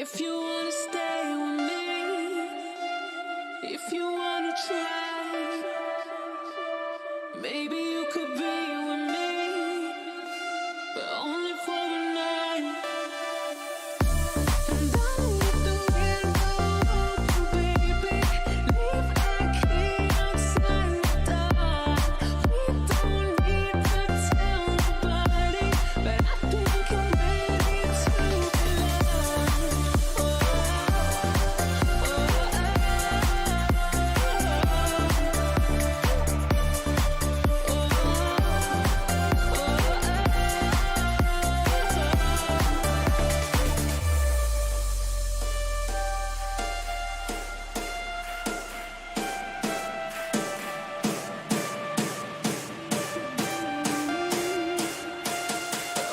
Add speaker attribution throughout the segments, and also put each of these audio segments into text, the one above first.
Speaker 1: If you wanna stay with me, if you wanna try, maybe you could be with me, but only for a night. And I'll let the window open, baby. Leave our key outside the door. We don't need to tell nobody, but I think I'm ready to belong.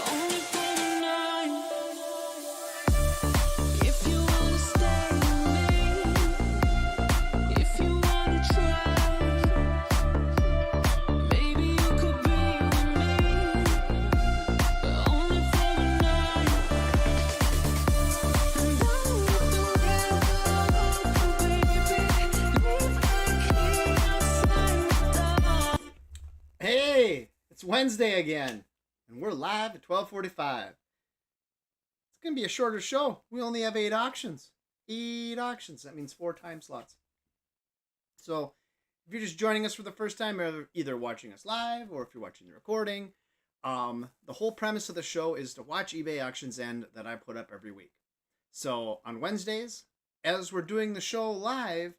Speaker 1: Only for a night. If you wanna stay with me, if you wanna try, maybe you could be with me, but only for a night. And I'll let the window open, baby. Leave our key outside the door.
Speaker 2: Hey, it's Wednesday again, and we're live at 12:45. It's going to be a shorter show. We only have 8 auctions. 8 auctions. That means 4 time slots. So, if you're just joining us for the first time, or either watching us live or if you're watching the recording, the whole premise of the show is to watch eBay Auctions End that I put up every week. So, on Wednesdays, as we're doing the show live,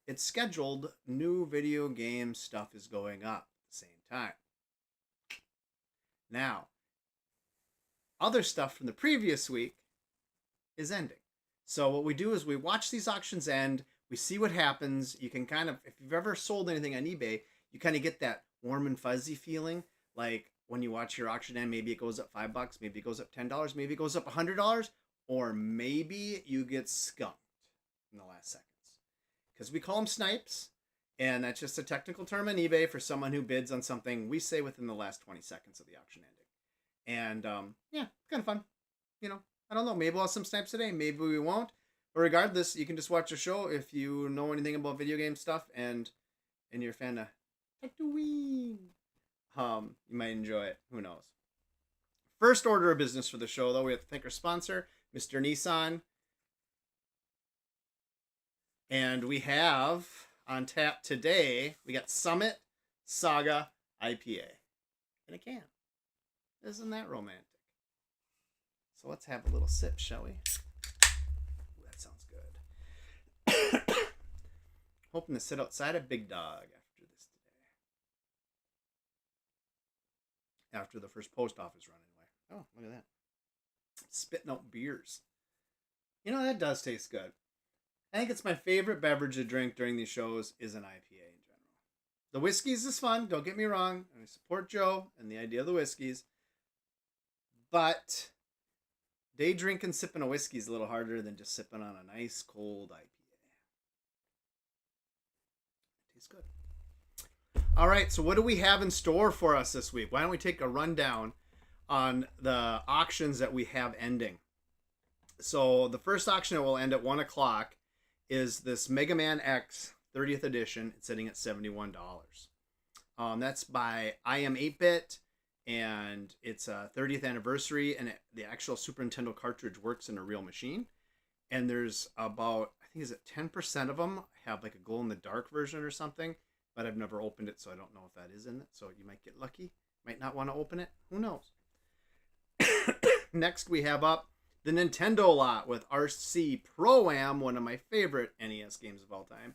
Speaker 2: it's scheduled, new video game stuff is going up at the same time. Now, other stuff from the previous week is ending. So what we do is we watch these auctions end, we see what happens. You can kind of, if you've ever sold anything on eBay, you kind of get that warm and fuzzy feeling. Like when you watch your auction end, maybe it goes up $5, maybe it goes up $10, maybe it goes up $100, or maybe you get skunked in the last seconds. Because we call them snipes, and that's just a technical term on eBay for someone who bids on something we say within the last 20 seconds of the auction ending. And yeah, kind of fun. You know, I don't know. Maybe we'll have some snipes today. Maybe we won't. But regardless, you can just watch the show if you know anything about video game stuff and you're a fan of Tatooine. You might enjoy it. Who knows? First order of business for the show, though, we have to thank our sponsor, Mr. Nissan. And we have on tap today, we got Summit Saga IPA in a can. Isn't that romantic? So let's have a little sip, shall we? Ooh, that sounds good. Hoping to sit outside a Big Dog after this today. After the first post office run, anyway. Oh, look at that. Spitting out beers. You know, that does taste good. I think it's my favorite beverage to drink during these shows is an IPA in general. The whiskeys is fun, don't get me wrong. I support Joe and the idea of the whiskeys. But day drinking, sipping a whiskey is a little harder than just sipping on a nice cold IPA. It tastes good. All right, so what do we have in store for us this week? Why don't we take a rundown on the auctions that we have ending? So the first auction that will end at 1 o'clock is this Mega Man X 30th edition. It's sitting at $71. That's by I Am 8-Bit. And it's a 30th anniversary, and the actual Super Nintendo cartridge works in a real machine. And there's about, I think, is it 10% of them have like a glow-in-the-dark version or something, but I've never opened it, so I don't know if that is in it. So you might get lucky, might not want to open it. Who knows? Next, we have up the Nintendo lot with RC Pro-Am, one of my favorite NES games of all time.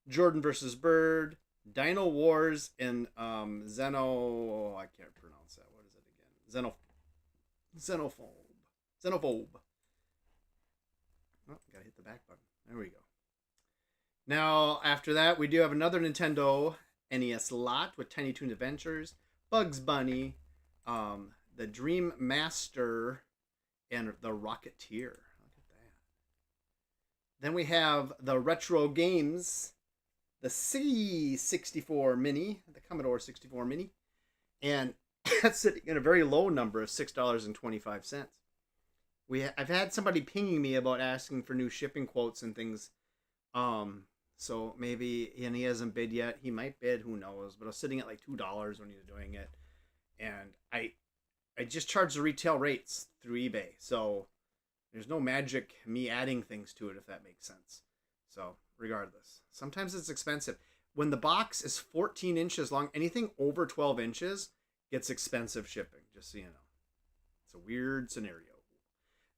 Speaker 2: Jordan vs. Bird, Dino Wars, and Xeno... I can't pronounce that. What is it again? Xenophobe. Oh, gotta hit the back button. There we go. Now, after that, we do have another Nintendo NES lot with Tiny Toon Adventures, Bugs Bunny, the Dream Master, and the Rocketeer. Look at that. Then we have the Retro Games, the C64 Mini, the Commodore 64 Mini, and that's sitting at a very low number of $6.25. I've had somebody pinging me about asking for new shipping quotes and things. So maybe, and he hasn't bid yet. He might bid, who knows? But I was sitting at like $2 when he was doing it, and I just charge the retail rates through eBay. So there's no magic me adding things to it, if that makes sense. So regardless, sometimes it's expensive. When the box is 14 inches long, anything over 12 inches gets expensive shipping, just so you know. It's a weird scenario.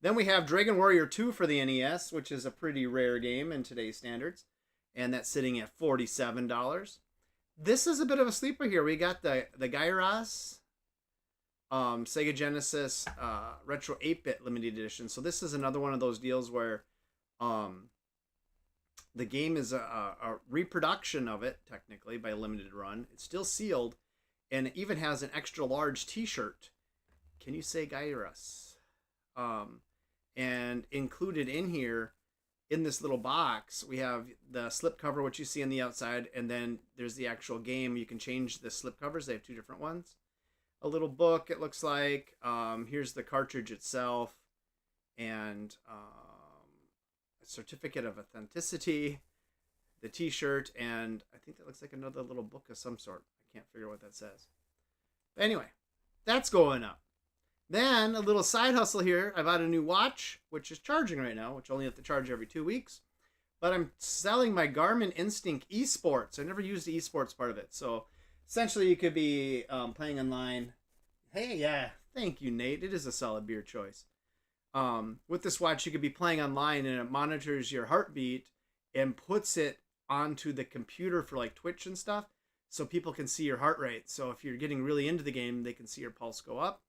Speaker 2: Then we have Dragon Warrior 2 for the NES, which is a pretty rare game in today's standards. And that's sitting at $47. This is a bit of a sleeper here. We got the Gyros Sega Genesis Retro 8-bit limited edition. So this is another one of those deals where the game is a reproduction of it, technically, by limited run. It's still sealed, and it even has an extra large t-shirt. Can you say Gyros? And included in here, in this little box, we have the slipcover, which you see on the outside, and then there's the actual game. You can change the slipcovers. They have two different ones. A little book, it looks like. Here's the cartridge itself, and a certificate of authenticity, the t-shirt, and I think that looks like another little book of some sort. I can't figure out what that says. But anyway, that's going up. Then a little side hustle here. I bought a new watch, which is charging right now, which I only have to charge every 2 weeks. But I'm selling my Garmin Instinct Esports. I never used the esports part of it. So essentially you could be playing online. Hey, yeah, thank you, Nate. It is a solid beer choice. With this watch, you could be playing online, and it monitors your heartbeat and puts it onto the computer for like Twitch and stuff, so people can see your heart rate. So if you're getting really into the game, they can see your pulse go up.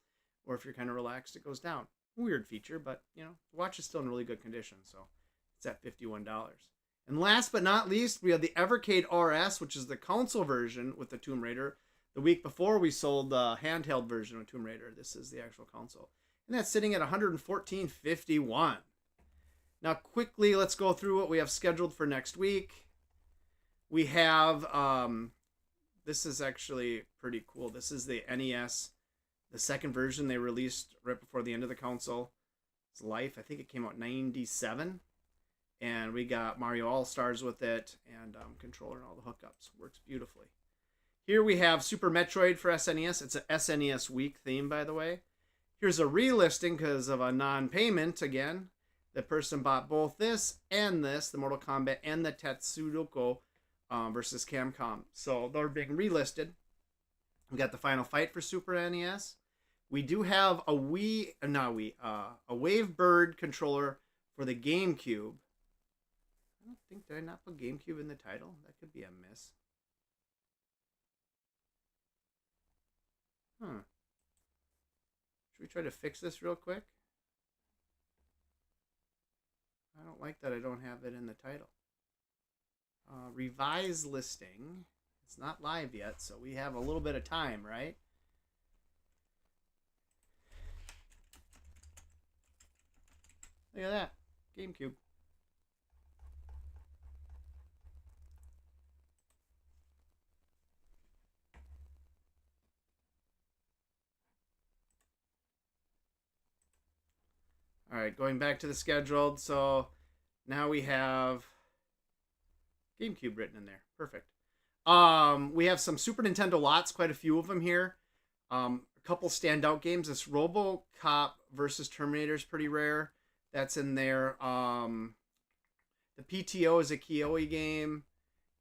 Speaker 2: Or if you're kind of relaxed, it goes down. Weird feature, but, you know, the watch is still in really good condition, so it's at $51. And last but not least, we have the Evercade RS, which is the console version with the Tomb Raider. The week before, we sold the handheld version of Tomb Raider. This is the actual console. And that's sitting at $114.51. Now, quickly, let's go through what we have scheduled for next week. We have, this is actually pretty cool. This is the NES. The second version they released right before the end of the console's life. I think it came out in 97. And we got Mario All-Stars with it, and controller and all the hookups. Works beautifully. Here we have Super Metroid for SNES. It's a SNES Week theme, by the way. Here's a relisting because of a non-payment again. The person bought both this and this, the Mortal Kombat and the Tetsudo versus Capcom. So they're being relisted. We got the Final Fight for Super NES. We do have a Wavebird controller for the GameCube. I don't think, did I not put GameCube in the title? That could be a miss. Should we try to fix this real quick? I don't like that I don't have it in the title. Revise listing. It's not live yet, so we have a little bit of time, right? Look at that. GameCube. All right, going back to the scheduled. So now we have GameCube written in there. Perfect. We have some Super Nintendo lots, quite a few of them here. A couple standout games. This RoboCop versus Terminator is pretty rare. That's in there. The PTO is a Kioi game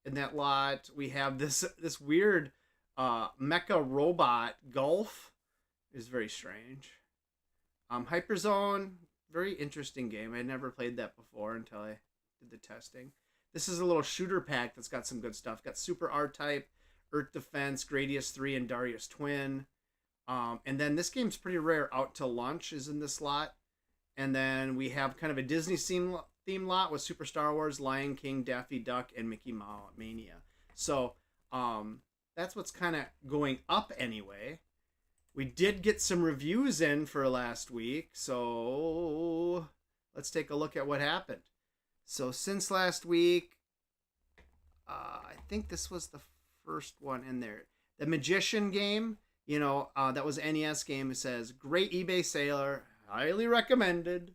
Speaker 2: in that lot. We have this weird mecha robot golf. Is very strange. Hyperzone, very interesting game. I had never played that before until I did the testing. This is a little shooter pack that's got some good stuff. Got Super R-Type, Earth Defense, Gradius 3, and Darius Twin. And then this game's pretty rare. Out to Lunch is in this lot. And then we have kind of a Disney theme lot with Super Star Wars, Lion King, Daffy Duck, and Mickey Mouse Mania. So that's what's kind of going up anyway. We did get some reviews in for last week, so let's take a look at what happened. So since last week, I think this was the first one in there. The Magician game, that was an NES game. It says, great eBay seller, highly recommended.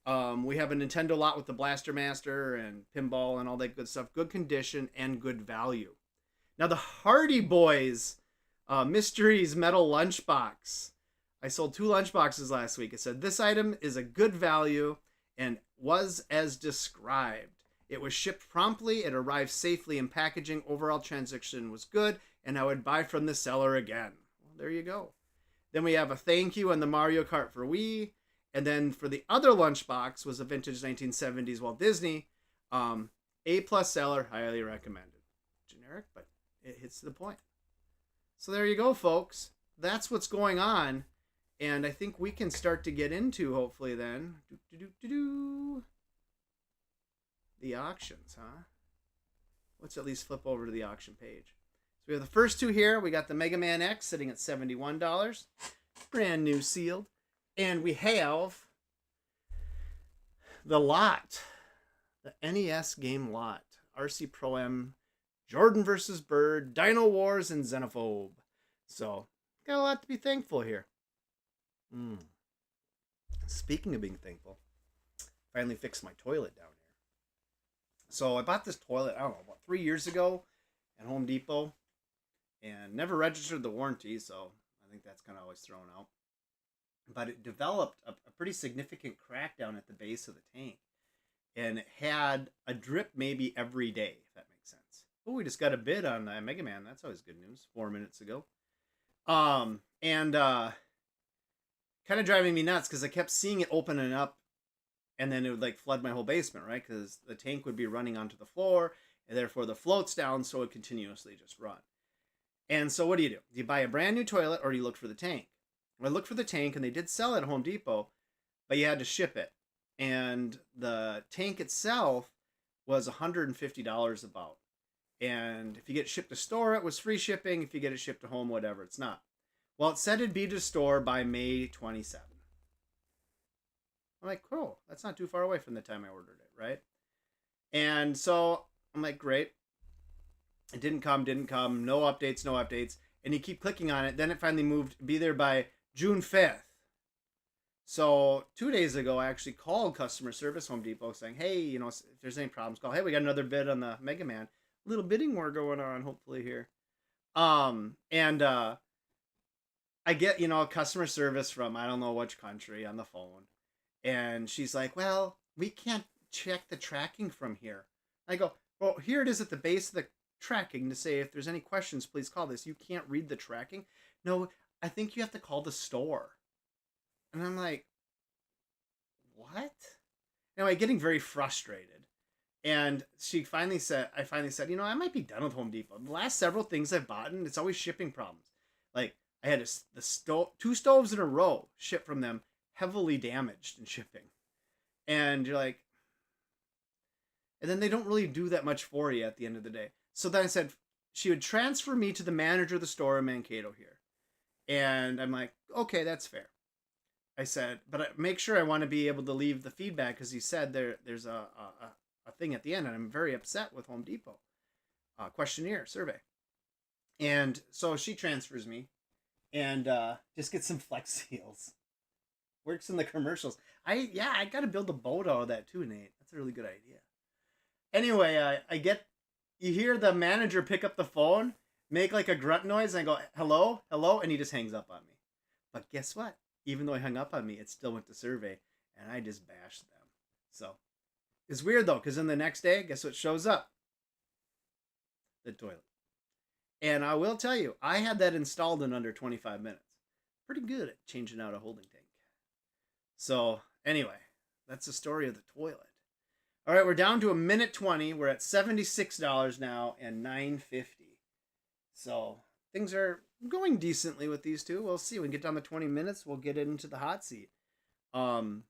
Speaker 2: We have a Nintendo lot with the Blaster Master and pinball and all that good stuff. Good condition and good value. Now the Hardy Boys Mysteries Metal Lunchbox. I sold 2 lunchboxes last week. It said this item is a good value and was as described. It was shipped promptly. It arrived safely in packaging. Overall transaction was good, and I would buy from the seller again. Well, there you go. Then we have a thank you on the Mario Kart for Wii. And then for the other lunchbox was a vintage 1970s Walt Disney. A+ seller, highly recommended. Generic, but it hits the point. So there you go, folks. That's what's going on. And I think we can start to get into, hopefully then, the auctions, huh? Let's at least flip over to the auction page. So we have the first 2 here. We got the Mega Man X sitting at $71. Brand new sealed. And we have the lot. The NES game lot. RC Pro-M, Jordan vs. Bird, Dino Wars, and Xenophobe. So, got a lot to be thankful here. Speaking of being thankful, finally fixed my toilet down here. So I bought this toilet, I don't know, about 3 years ago at Home Depot, and never registered the warranty, so I think that's kind of always thrown out. But it developed a pretty significant crack down at the base of the tank, and it had a drip maybe every day, if that makes sense. Oh, we just got a bid on Mega Man. That's always good news. 4 minutes ago. Kind of driving me nuts because I kept seeing it opening up, and then it would like flood my whole basement, right? Because the tank would be running onto the floor, and therefore the float's down, so it would continuously just run. And so what do? Do you buy a brand new toilet, or do you look for the tank? I looked for the tank, and they did sell it at Home Depot, but you had to ship it. And the tank itself was $150 about. And if you get it shipped to store, it was free shipping. If you get it shipped to home, whatever, it's not. Well, it said it'd be to store by May 27. I'm like, cool. That's not too far away from the time I ordered it, right? And so I'm like, great. It didn't come. No updates. And you keep clicking on it. Then it finally moved, be there by June 5th. So 2 days ago, I actually called customer service Home Depot saying, hey, you know, if there's any problems, call. Hey, we got another bid on the Mega Man. A little bidding war going on, hopefully, here. I get, you know, customer service from I don't know which country on the phone. And she's like, well, we can't check the tracking from here. I go, well, here it is at the base of the tracking to say if there's any questions, please call this. You can't read the tracking? No, I think you have to call the store. And I'm like, what? Anyway, getting very frustrated. And I finally said, you know, I might be done with Home Depot. The last several things I've bought, it's always shipping problems. Like, I had two stoves in a row shipped from them, heavily damaged in shipping. And you're like, and then they don't really do that much for you at the end of the day. So then I said she would transfer me to the manager of the store in Mankato here. And I'm like, okay, that's fair. I said, but make sure I want to be able to leave the feedback because he said there's a thing at the end, and I'm very upset with Home Depot. Questionnaire, survey. And so she transfers me and just get some Flex Seals. Works in the commercials. I got to build a boat out of that too, Nate. That's a really good idea. Anyway, you hear the manager pick up the phone, make like a grunt noise, and I go, hello, and he just hangs up on me. But guess what? Even though he hung up on me, it still went to survey, and I just bashed them. So, it's weird though, because then the next day, guess what shows up? The toilet. And I will tell you, I had that installed in under 25 minutes. Pretty good at changing out a holding tank. So, anyway, that's the story of the toilet. All right, we're down to 1:20. We're at $76 now and $9.50. So, things are going decently with these two. We'll see. When we get down to 20 minutes, we'll get into the hot seat. We'll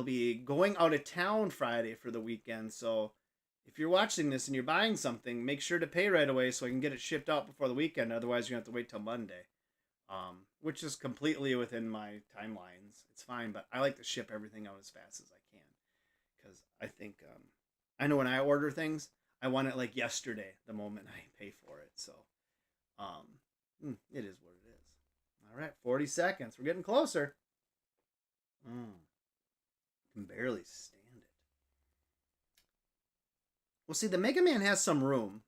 Speaker 2: be going out of town Friday for the weekend. So if you're watching this and you're buying something, make sure to pay right away so I can get it shipped out before the weekend. Otherwise, you're going to have to wait till Monday, which is completely within my timelines. It's fine, but I like to ship everything out as fast as I can because I think I know when I order things, I want it like yesterday, the moment I pay for it. So, it is what it is. All right, 40 seconds. We're getting closer. Can barely stand it. Well, see, the Mega Man has some room.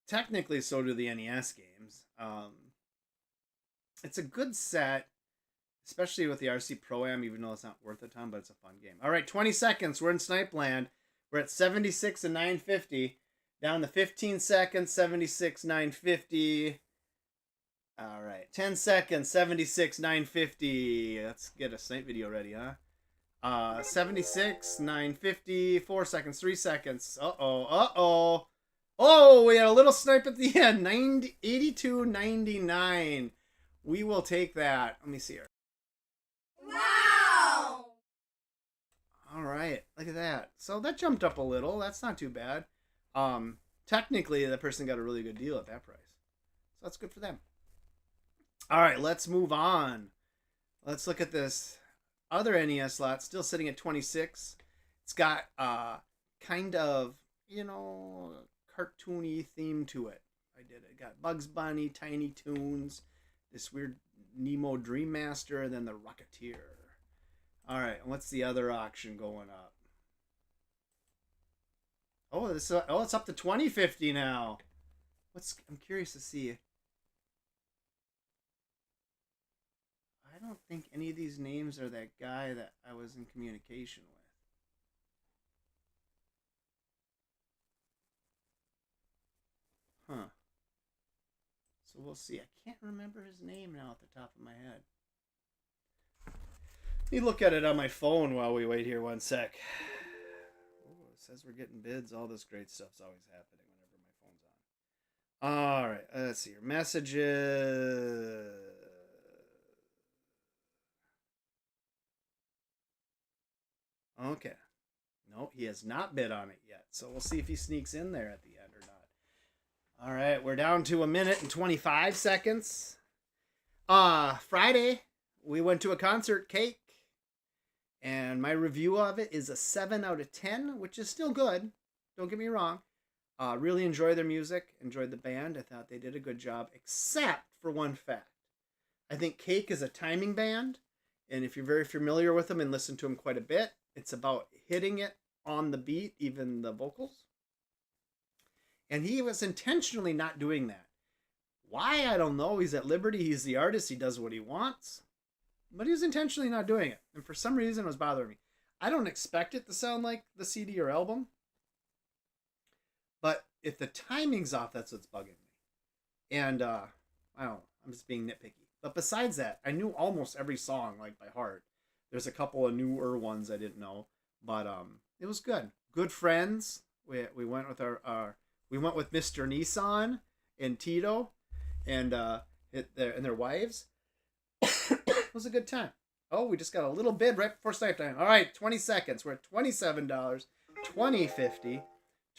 Speaker 2: Technically, so do the NES games. It's a good set, especially with the RC Pro-Am, even though it's not worth a ton, but it's a fun game. All right, 20 seconds. We're in Snipe Land. We're at 76 and 950. Down to 15 seconds, 76, 950. All right, 10 seconds, 76, 950. Let's get a snipe video ready, huh? 76, 950, 4 seconds, 3 seconds. Uh-oh. Oh, we had a little snipe at the end. 82.99. We will take that. Let me see here.
Speaker 3: Wow!
Speaker 2: All right, look at that. So that jumped up a little. That's not too bad. Technically, the person got a really good deal at that price. So that's good for them. All right, let's move on. Let's look at this other NES slot, still sitting at 26. It's got kind of, cartoony theme to it. It got Bugs Bunny, Tiny Toons, this weird Nemo Dream Master, and then the Rocketeer. All right, what's the other auction going up? Oh, it's up to 2050 now. I'm curious to see. I don't think any of these names are that guy that I was in communication with. Huh. So we'll see. I can't remember his name now at the top of my head. Let me look at it on my phone while we wait here one sec. Oh, it says we're getting bids. All this great stuff's always happening whenever my phone's on. All right. Let's see here. Messages. Okay. No, he has not bid on it yet. So we'll see if he sneaks in there at the end or not. All right, we're down to 1 minute and 25 seconds. Friday, we went to a concert, Cake. And my review of it is a 7 out of 10, which is still good. Don't get me wrong. Really enjoyed their music, enjoyed the band. I thought they did a good job, except for one fact. I think Cake is a timing band. And if you're very familiar with them and listen to them quite a bit, it's about hitting it on the beat, even the vocals. And he was intentionally not doing that. Why? I don't know. He's at liberty. He's the artist. He does what he wants. But he was intentionally not doing it. And for some reason, it was bothering me. I don't expect it to sound like the CD or album. But if the timing's off, that's what's bugging me. And, I don't know. I'm just being nitpicky. But besides that, I knew almost every song, like, by heart. There's a couple of newer ones I didn't know. But, it was good. Good friends. We went with we went with Mr. Nissan and Tito and their wives. It was a good time. Oh, we just got a little bid right before snipe time. All right, 20 seconds. We're at $27, $20.50,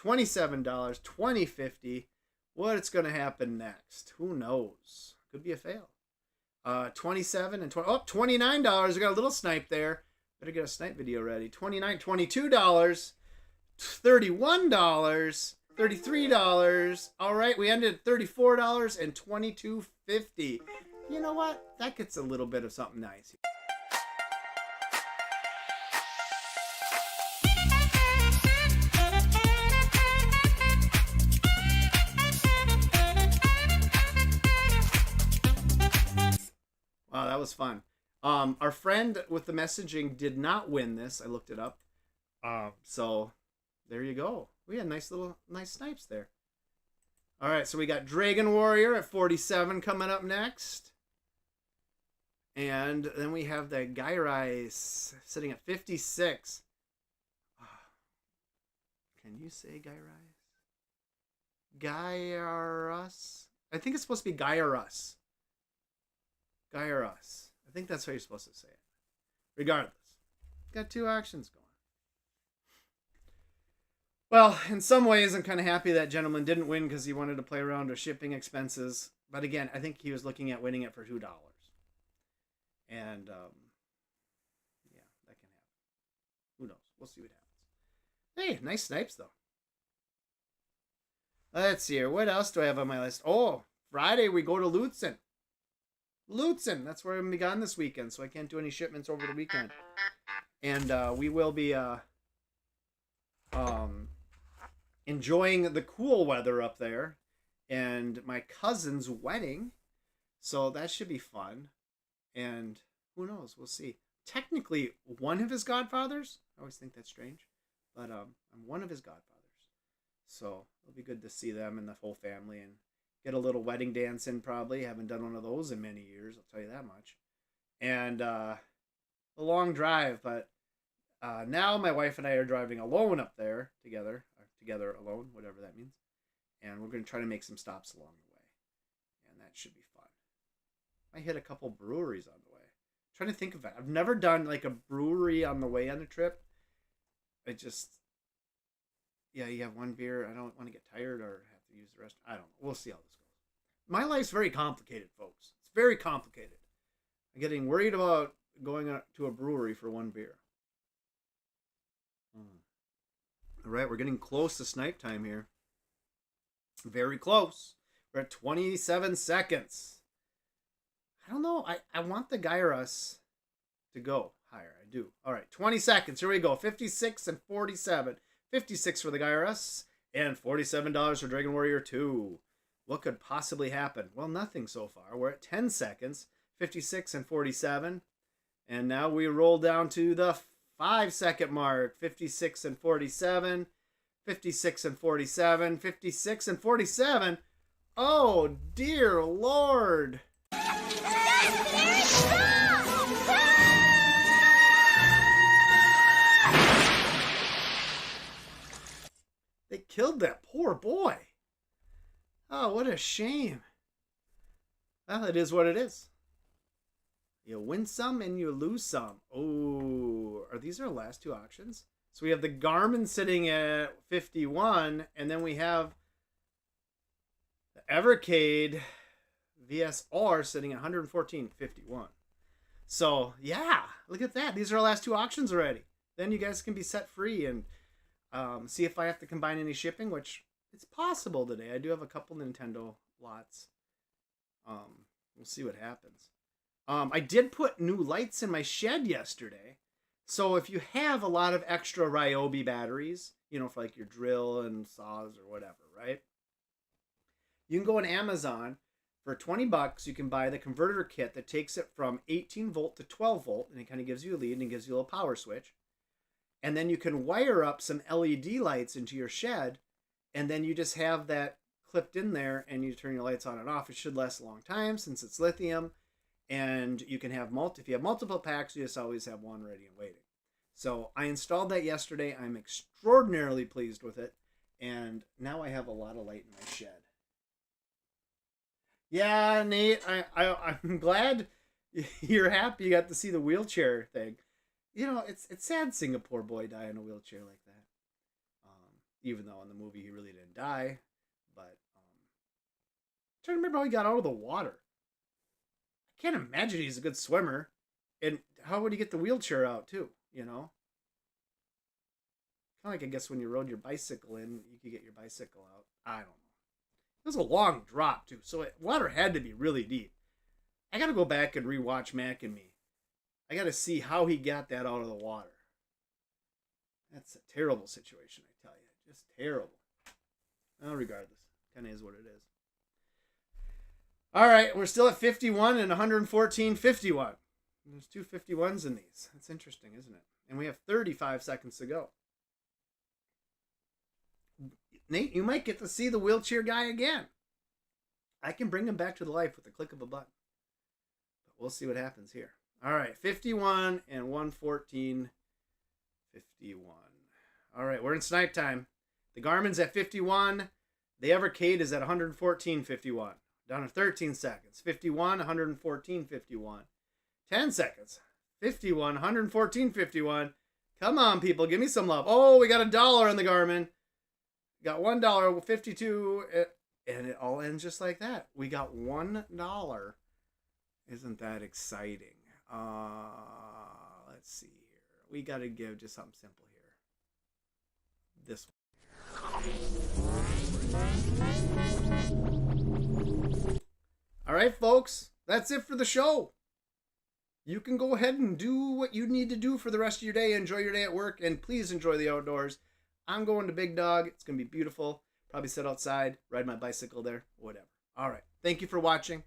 Speaker 2: $27, $20.50. What's going to happen next? Who knows? Could be a fail. 27 and 20. Oh, $29. We got a little snipe there. Better get a snipe video ready. $29, $22, $31, $33. All right, we ended at $34 and $22.50. You know what? That gets a little bit of something nice. Wow, that was fun. Our friend with the messaging did not win this. I looked it up. So there you go. We had nice snipes there. All right, so we got Dragon Warrior at 47 coming up next. And then we have the Gyrice sitting at 56. Can you say Gyrice? Gyarus? I think it's supposed to be Gyarus. Gyarus. I think that's how you're supposed to say it. Regardless. Got two auctions going. Well, in some ways, I'm kind of happy that gentleman didn't win because he wanted to play around with shipping expenses. But again, I think he was looking at winning it for $2. And, yeah, that can happen. Who knows? We'll see what happens. Hey, nice snipes, though. Let's see here. What else do I have on my list? Oh, Friday we go to Lutsen. Lutzen. That's where I'm going to be gone this weekend, so I can't do any shipments over the weekend. And we will be enjoying the cool weather up there and my cousin's wedding. So that should be fun. And who knows? We'll see. Technically, one of his godfathers. I always think that's strange. But I'm one of his godfathers. So it'll be good to see them and the whole family and get a little wedding dance in probably. Haven't done one of those in many years, I'll tell you that much. And a long drive, but now my wife and I are driving alone up there together. Together alone, whatever that means. And we're going to try to make some stops along the way. And that should be fun. I hit a couple breweries on the way. I'm trying to think of it. I've never done like a brewery on the way on a trip. You have one beer. I don't want to get tired or have to use the rest. I don't know. We'll see how this goes. My life's very complicated, folks. It's very complicated. I'm getting worried about going to a brewery for one beer. All right, we're getting close to snipe time here. Very close. We're at 27 seconds. I don't know. I want the Gyros to go higher. I do. All right, 20 seconds. Here we go. 56 and 47. 56 for the Gyros and $47 for Dragon Warrior 2. What could possibly happen? Well, nothing so far. We're at 10 seconds. 56 and 47. And now we roll down to the 5-second mark. 56 and 47. 56 and 47. 56 and 47. Oh, dear Lord. They killed that poor boy. Oh, what a shame. Well, it is what it is. You win some and you lose some. Oh, are these our last two auctions? So we have the Garmin sitting at 51, and then we have the Evercade VSR sitting at 114.51. So, yeah, look at that. These are our last two auctions already. Then you guys can be set free and see if I have to combine any shipping, which it's possible today. I do have a couple Nintendo lots. We'll see what happens. I did put new lights in my shed yesterday. So if you have a lot of extra Ryobi batteries, you know, for like your drill and saws or whatever, right? You can go on Amazon for $20. You can buy the converter kit that takes it from 18 volt to 12 volt, and it kind of gives you a lead and gives you a little power switch. And then you can wire up some LED lights into your shed, and then you just have that clipped in there, and you turn your lights on and off. It should last a long time since it's lithium. And you can have if you have multiple packs, you just always have one ready and waiting. So I installed that yesterday. I'm extraordinarily pleased with it. And now I have a lot of light in my shed. Yeah, Nate, I'm glad you're happy you got to see the wheelchair thing. You know, it's sad seeing a poor boy die in a wheelchair like that. Even though in the movie he really didn't die. But I'm trying to remember how he got out of the water. Can't imagine he's a good swimmer. And how would he get the wheelchair out too, you know? Kind of like, I guess, when you rode your bicycle in, you could get your bicycle out. I don't know. It was a long drop too, so water had to be really deep. I gotta go back and rewatch Mac and Me. I gotta see how he got that out of the water. That's a terrible situation, I tell you. Just terrible. Well, regardless, kind of is what it is. All right, we're still at 51 and 114.51. There's two 51s in these. That's interesting, isn't it? And we have 35 seconds to go. Nate, you might get to see the wheelchair guy again. I can bring him back to life with the click of a button. But we'll see what happens here. All right, 51 and 114.51. All right, we're in snipe time. The Garmin's at 51. The Evercade is at 114.51. Down to 13 seconds. 51, 114.51. 10 seconds. 51, 114.51. Come on, people. Give me some love. Oh, we got $1 on the Garmin. Got $1, 52. And it all ends just like that. We got $1. Isn't that exciting? Let's see here. We got to give just something simple here. This one. All right, folks. that's it for the show. You can go ahead and do what you need to do for the rest of your day. Enjoy your day at work, and please enjoy the outdoors. I'm going to Big Dog. It's going to be beautiful. Probably sit outside, ride my bicycle there, whatever. All right. Thank you for watching.